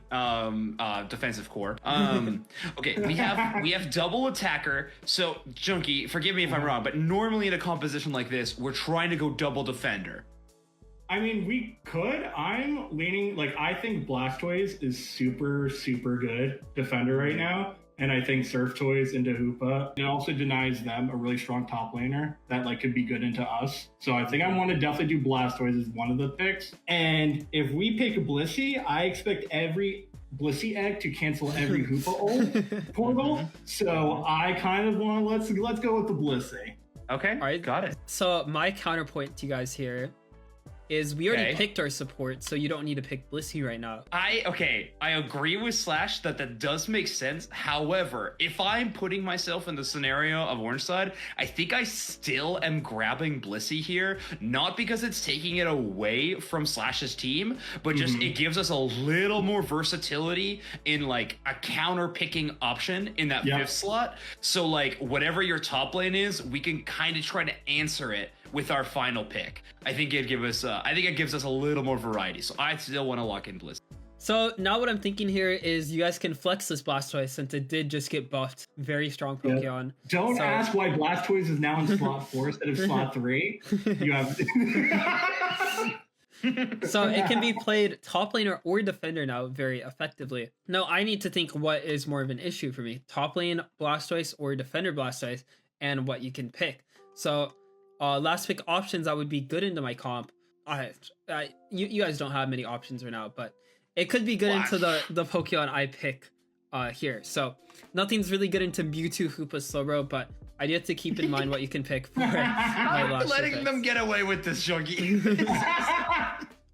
defensive core. Okay, we have double attacker. So, Junky, forgive me if I'm wrong, but normally in a composition like this, we're trying to go double defender. I mean, we could. I'm leaning, like, I think Blastoise is super, super good defender right now. And I think Surf Toys into Hoopa. It also denies them a really strong top laner that like could be good into us. So I think I want to definitely do Blastoise as one of the picks. And if we pick Blissey, I expect every Blissey egg to cancel every Hoopa ult portal. So I kind of want to let's go with the Blissey. Okay, All right, got it. So my counterpoint to you guys here is we already picked our support, so you don't need to pick Blissey right now. I agree with Slash that does make sense. However, if I'm putting myself in the scenario of Orange side, I think I still am grabbing Blissey here, not because it's taking it away from Slash's team, but just it gives us a little more versatility in like a counter picking option in that fifth slot. So like whatever your top lane is, we can kind of try to answer it with our final pick. I think it gives us a little more variety. So I still want to lock in Blissey. So now what I'm thinking here is you guys can flex this Blastoise since it did just get buffed. Very strong Pokemon. Don't ask why Blastoise is now in slot 4 instead of slot 3. You have. So it can be played top laner or defender now very effectively. Now I need to think what is more of an issue for me. Top lane Blastoise or defender Blastoise and what you can pick. So last pick options, I would be good into my comp. You guys don't have many options right now, but it could be good into the Pokemon I pick here. So nothing's really good into Mewtwo, Hoopa, Slowbro, but I do have to keep in mind what you can pick for my last letting them get away with this, Junky.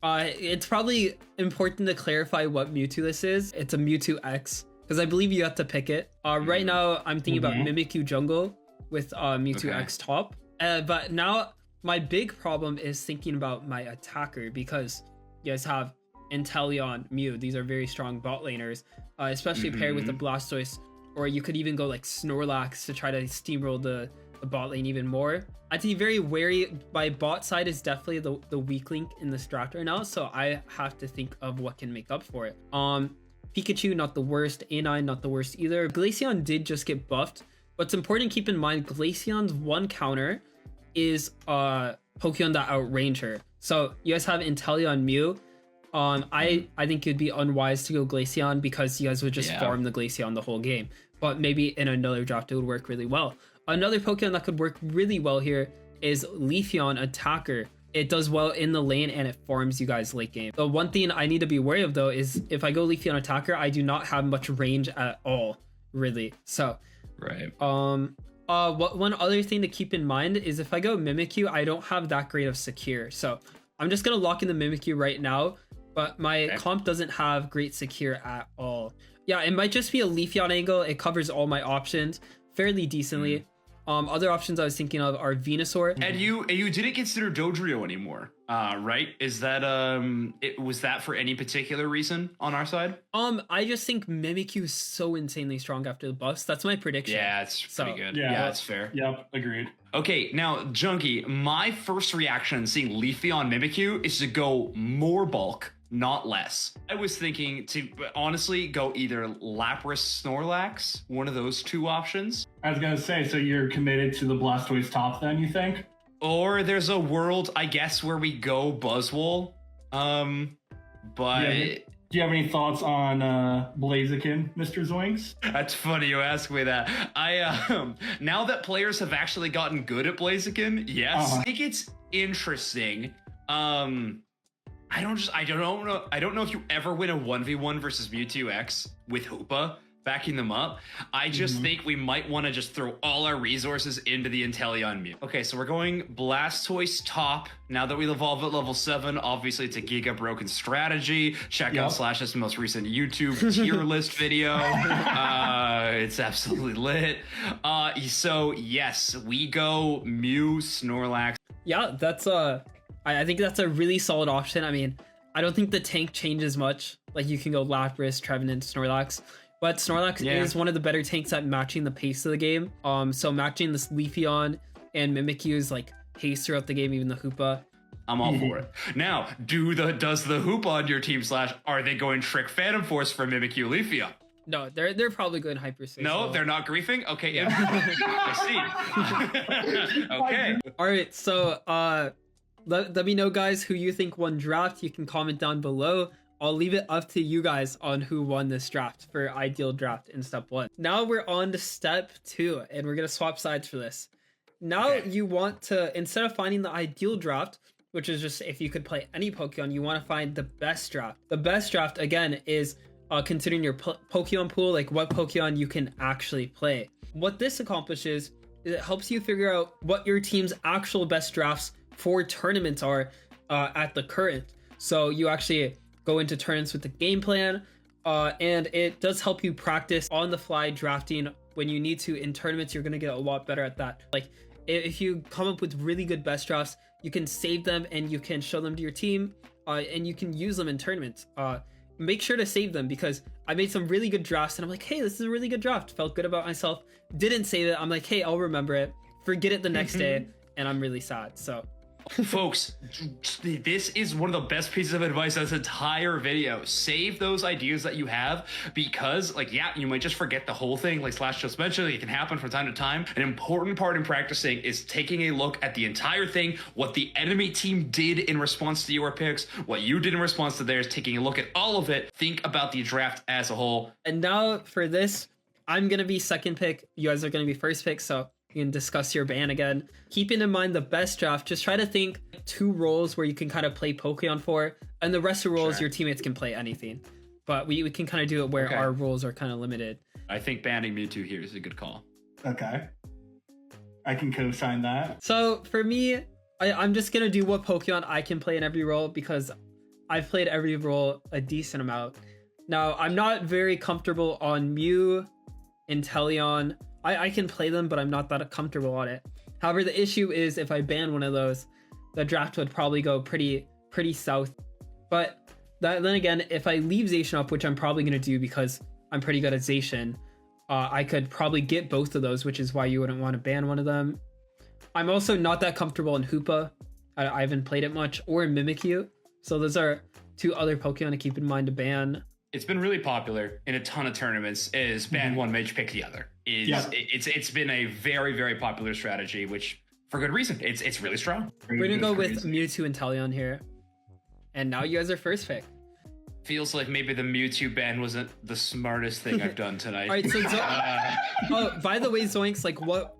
It's probably important to clarify what Mewtwo this is. It's a Mewtwo X, because I believe you have to pick it. Right now, I'm thinking about Mimikyu Jungle with Mewtwo X top. But now my big problem is thinking about my attacker, because you guys have Inteleon, Mew. These are very strong bot laners, especially paired with the Blastoise, or you could even go like Snorlax to try to steamroll the bot lane even more. I'd be very wary. My bot side is definitely the weak link in this draft right now, so I have to think of what can make up for it. Pikachu, not the worst. A9, not the worst either. Glaceon did just get buffed. What's important to keep in mind, Glaceon's one counter is Pokemon that outrange her. So you guys have Inteleon, Mew. I think it'd be unwise to go Glaceon because you guys would just farm the Glaceon the whole game. But maybe in another draft it would work really well. Another Pokemon that could work really well here is Leafeon Attacker. It does well in the lane and it farms you guys late game. The one thing I need to be wary of though is if I go Leafeon Attacker, I do not have much range at all, really. So one other thing to keep in mind is if I go Mimikyu, I don't have that great of secure. So I'm just gonna lock in the Mimikyu right now, but my comp doesn't have great secure at all. Yeah, it might just be a Leafeon angle. It covers all my options fairly decently. Other options I was thinking of are Venusaur. And you didn't consider Dodrio anymore, right? Is that was that for any particular reason on our side? I just think Mimikyu is so insanely strong after the buffs. That's my prediction. Yeah, it's pretty good. Yeah, that's fair. Yep, agreed. Okay, now Junky, my first reaction seeing Leafeon Mimikyu is to go more bulk, not less. I was thinking to honestly go either Lapras, Snorlax, one of those two options. I was gonna say, so you're committed to the Blastoise top then, you think? Or there's a world, I guess, where we go Buzzwole. But do you have any thoughts on Blaziken, Mr. Zoinks? That's funny you ask me that. I now that players have actually gotten good at Blaziken, yes, I think it's interesting. I don't know if you ever win a 1v1 versus Mewtwo X with Hoopa backing them up. I just think we might want to just throw all our resources into the Inteleon Mew. Okay, so we're going Blastoise top. Now that we evolve at level 7, obviously it's a Giga Broken strategy. Check out Slash's most recent YouTube tier list video. It's absolutely lit. So yes, we go Mew, Snorlax. Yeah, that's I think that's a really solid option. I mean, I don't think the tank changes much. Like you can go Lapras, Trevenant, Snorlax. But Snorlax Yeah. is one of the better tanks at matching the pace of the game. So matching this Leafeon and Mimikyu's like pace throughout the game, even the Hoopa. I'm all for it. Now, does the hoop on your team slash? Are they going Trick Phantom Force for Mimikyu Leafeon? No, they're probably going Hyper Saiyan. No, they're not griefing. Okay, I see. Okay. All right, so let me know, guys, who you think won draft. You can comment down below. I'll leave it up to you guys on who won this draft for ideal draft in step 1. Now we're on to step 2, and we're gonna swap sides for this. Now you want to, instead of finding the ideal draft, which is just if you could play any Pokemon, you want to find the best draft. The best draft, again, is considering your Pokemon pool, like what Pokemon you can actually play. What this accomplishes is it helps you figure out what your team's actual best drafts for tournaments are at the current. So you actually go into tournaments with the game plan, and it does help you practice on the fly drafting when you need to. In tournaments, you're going to get a lot better at that. Like if you come up with really good best drafts, you can save them and you can show them to your team, and you can use them in tournaments. Make sure to save them, because I made some really good drafts and I'm like, hey, this is a really good draft. Felt good about myself. Didn't save it. I'm like, hey, I'll remember it. Forget it the next day, and I'm really sad. So Folks, this is one of the best pieces of advice of this entire video. Save those ideas that you have, because like, yeah, you might just forget the whole thing, like Slash just mentioned. It can happen from time to time. An important part in practicing is taking a look at the entire thing, what the enemy team did in response to your picks, what you did in response to theirs, taking a look at all of it. Think about the draft as a whole. And now for this, I'm gonna be second pick. You guys are gonna be first pick, so you can discuss your ban again. Keeping in mind the best draft, just try to think 2 roles where you can kind of play Pokemon for, and the rest of roles your teammates can play anything. But we can kind of do it where our roles are kind of limited. I think banning Mewtwo here is a good call. Okay. I can co-sign that. So for me, I'm just gonna do what Pokemon I can play in every role, because I've played every role a decent amount. Now, I'm not very comfortable on Mew, Inteleon. I can play them, but I'm not that comfortable on it. However, the issue is if I ban one of those, the draft would probably go pretty south. But then again, if I leave Zacian up, which I'm probably going to do because I'm pretty good at Zacian, I could probably get both of those, which is why you wouldn't want to ban one of them. I'm also not that comfortable in Hoopa. I haven't played it much, or Mimikyu. So those are 2 other Pokemon to keep in mind to ban. It's been really popular in a ton of tournaments, is ban one mage, pick the other. It's been a very, very popular strategy, which for good reason. It's really strong. We're gonna go with Mewtwo and Inteleon here. And now you guys are first pick. Feels like maybe the Mewtwo ban wasn't the smartest thing I've done tonight. All right, so oh, by the way, Zoinks, like what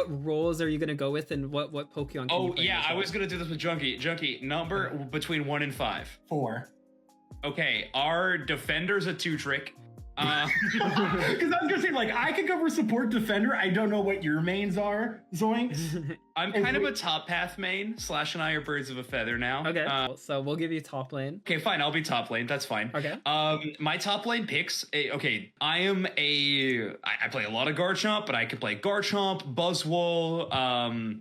roles are you gonna go with, and what Pokemon? Oh yeah, I was gonna do this with Junky. Junky, number between 1 and 5. 4. Okay, our defender's a 2-trick. Because I'm just saying, like, I could go for support defender. I don't know what your mains are, Zoinks. I'm kind of a top path main. Slash and I are birds of a feather now. Okay, so we'll give you top lane. Okay, fine. I'll be top lane. That's fine. Okay. My top lane picks. Okay, I play a lot of Garchomp, but I could play Garchomp, Buzzwole.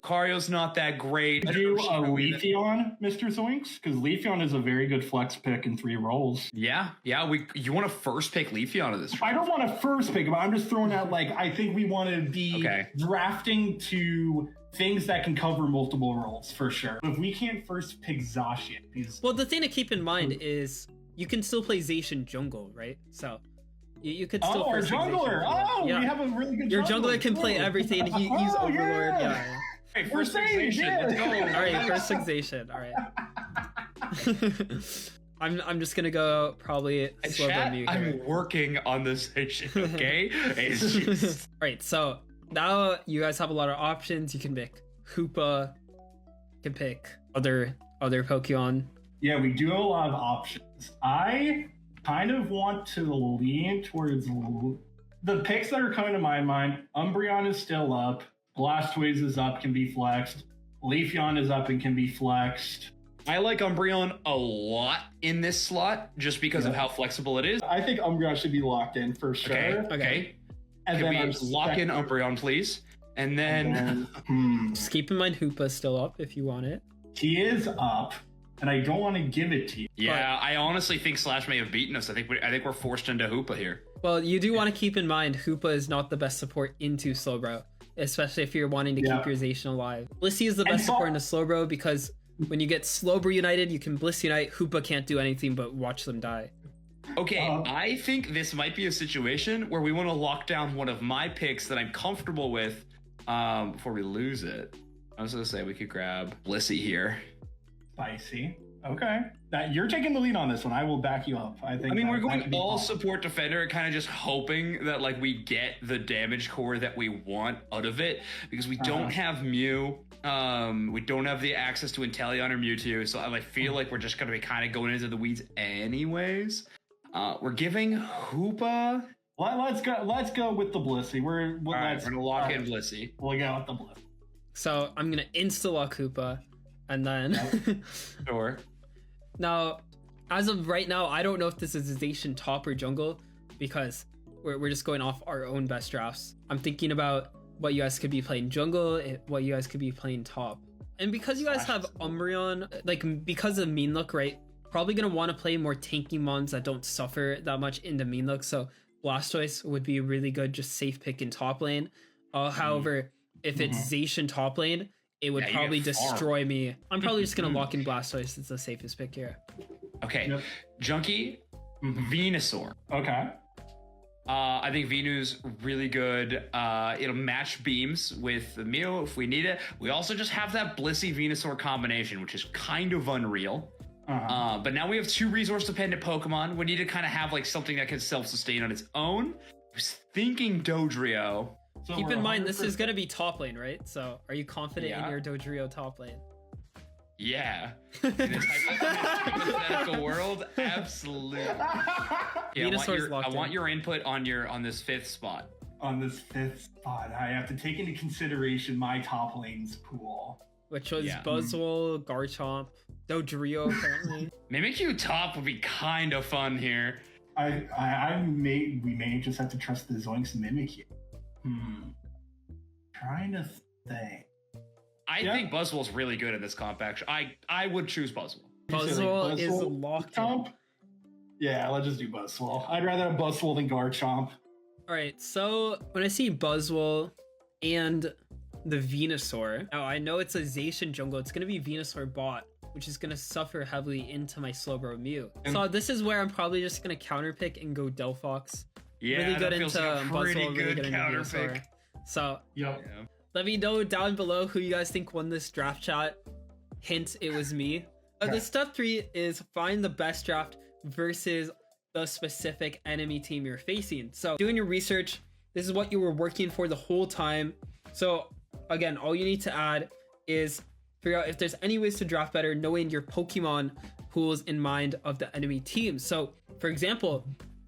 Kario's not that great. Do a Leafeon, Mr. Zoinks? Because Leafeon is a very good flex pick in 3 roles. Yeah. You want to first pick Leafeon of this? I don't want to first pick him. I'm just throwing out, like, I think we want to be drafting to things that can cover multiple roles for sure. If we can't first pick Zacian, well, the thing to keep in mind is you can still play Zacian jungle, right? So you could still our jungler. We have a really good. Your jungler can play everything. He's Overlord. Yeah. Hey, first Zacian. Let's go. All right, first Zacian. All right. I'm just gonna go probably slow down Mew here. I'm working on this Zacian. Okay. All right, so now you guys have a lot of options. You can pick Hoopa, you can pick other Pokemon. Yeah, we do have a lot of options. I kind of want to lean towards the picks that are coming to my mind. Umbreon is still up. Blastoise is up, can be flexed. Leafeon is up and can be flexed. I like Umbreon a lot in this slot just because of how flexible it is. I think Umbreon should be locked in for sure. Okay. And Can then we lock in Umbreon, please? And then... Just keep in mind Hoopa's still up if you want it. He is up. and I don't want to give it to you. Yeah, I honestly think Slash may have beaten us. I think we're forced into Hoopa here. Well, you do want to keep in mind Hoopa is not the best support into Slowbro, especially if you're wanting to keep your Zacian alive. Blissey is the best support into Slowbro because when you get Slowbro united, you can Bliss unite. Hoopa can't do anything but watch them die. Okay, I think this might be a situation where we want to lock down one of my picks that I'm comfortable with before we lose it. I was going to say we could grab Blissey here. Spicy. Okay. You're taking the lead on this one. I will back you up. I mean, we're going all support defender, kind of just hoping that like we get the damage core that we want out of it because we don't have Mew. We don't have the access to Inteleon or Mewtwo, so I feel like we're just going to be kind of going into the weeds anyways. We're giving Hoopa. Let's go with the Blissey. We're gonna lock in Blissey. We'll go with the Blissey. So I'm gonna insta lock Hoopa, and then Sure. Now, as of right now, I don't know if this is Zacian top or jungle because we're just going off our own best drafts. I'm thinking about what you guys could be playing jungle, what you guys could be playing top, and because you guys have Umbreon, like because of mean look, right? Probably gonna want to play more tanky mons that don't suffer that much into mean look. So Blastoise would be a really good, just safe pick in top lane. However, if it's Zacian top lane, it would probably destroy me. I'm probably just gonna lock in Blastoise. It's the safest pick here. Okay, Junky, Venusaur. Okay. I think Venu's really good. It'll match beams with the Mew if we need it. We also just have that Blissey Venusaur combination, which is kind of unreal. But now we have two resource-dependent Pokemon. We need to kind of have like something that can self-sustain on its own. I was thinking Dodrio. So keep in mind, this is going to be top lane, right? So are you confident in your Dodrio top lane? Yeah. In this hypothetical world, absolutely. Yeah, I want your input on this fifth spot. On this fifth spot, I have to take into consideration my top lane's pool. Which was Buzzwole, Garchomp, Dodrio apparently. Mimikyu top would be kind of fun here. We may just have to trust the Zoinks Mimikyu. Trying to think. I think Buzzwole's really good in this comp, actually. I would choose Buzzwole. Buzzwole is locked in. Yeah, let's just do Buzzwole. I'd rather have Buzzwole than Garchomp. Alright, so when I see Buzzwole and the Venusaur, now I know it's a Zacian jungle, it's going to be Venusaur bot, which is going to suffer heavily into my Slowbro Mew. So this is where I'm probably just going to counterpick and go Delphox. Yeah, really good into Buzzwole, really good into Venusaur. So let me know down below who you guys think won this draft chat. Hint, it was me. The step 3 is find the best draft versus the specific enemy team you're facing. So doing your research, this is what you were working for the whole time. So again, all you need to add is figure out if there's any ways to draft better, knowing your Pokemon pools in mind of the enemy team. So for example,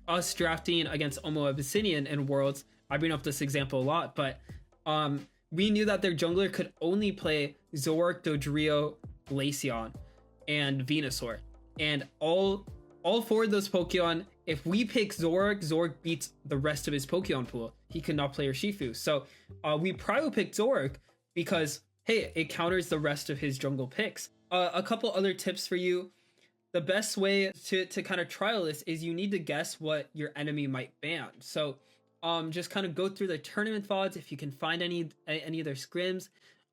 us drafting against Omo Abyssinian in Worlds, I bring up this example a lot, but we knew that their jungler could only play Zoroark, Dodrio, Glaceon, and Venusaur. And all 4 of those Pokemon, if we pick Zoroark, Zoroark beats the rest of his Pokemon pool. He could not play Urshifu. So we probably picked Zoroark because, hey, it counters the rest of his jungle picks. A couple other tips for you. The best way to kind of trial this is you need to guess what your enemy might ban. So just kind of go through the tournament VODs. If you can find any of their scrims,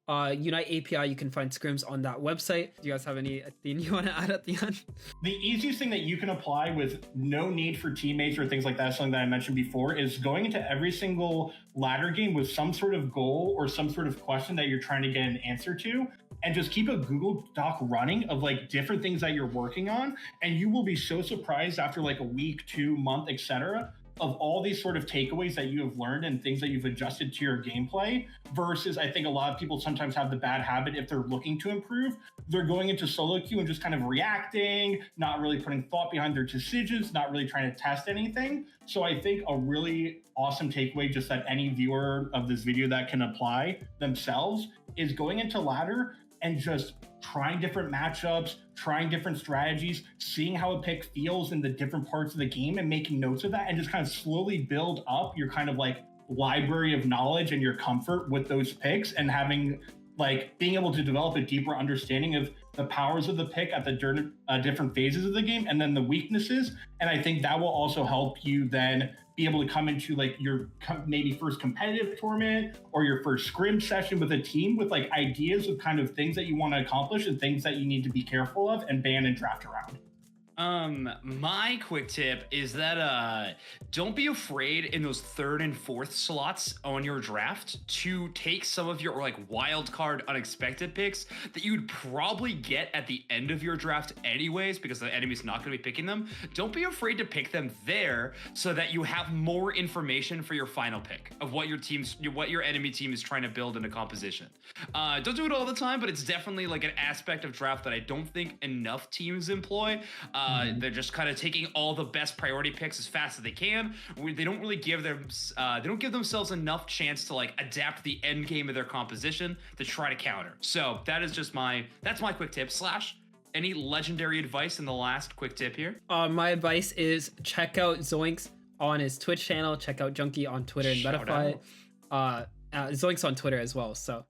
Unite API, you can find scrims on that website. Do you guys have anything you want to add at the end? The easiest thing that you can apply with no need for teammates or things like that, something that I mentioned before, is going into every single ladder game with some sort of goal or some sort of question that you're trying to get an answer to, and just keep a Google Doc running of like different things that you're working on, and you will be so surprised after like a week, 2 month, etc., of all these sort of takeaways that you have learned and things that you've adjusted to your gameplay. Versus, I think a lot of people sometimes have the bad habit, if they're looking to improve, they're going into solo queue and just kind of reacting, not really putting thought behind their decisions, not really trying to test anything. So I think a really awesome takeaway, just that any viewer of this video that can apply themselves, is going into ladder and just trying different matchups, trying different strategies, seeing how a pick feels in the different parts of the game and making notes of that, and just kind of slowly build up your kind of like library of knowledge and your comfort with those picks, and having like being able to develop a deeper understanding of the powers of the pick at the different phases of the game, and then the weaknesses. And I think that will also help you then be able to come into like your maybe first competitive tournament or your first scrim session with a team with like ideas of kind of things that you want to accomplish and things that you need to be careful of and ban and draft around. My quick tip is that don't be afraid in those third and fourth slots on your draft to take some of your like wild card unexpected picks that you'd probably get at the end of your draft anyways, because the enemy's not going to be picking them. Don't be afraid to pick them there so that you have more information for your final pick of what your enemy team is trying to build in a composition. Don't do it all the time, but it's definitely like an aspect of draft that I don't think enough teams employ. They're just kind of taking all the best priority picks as fast as they can. They don't really give themselves enough chance to like adapt the end game of their composition to try to counter. So that is just that's my quick tip. Slash, any legendary advice in the last quick tip here? My advice is check out Zoinks on his Twitch channel. Check out Junky on Twitter and Shout Metafy. Zoinks on Twitter as well. So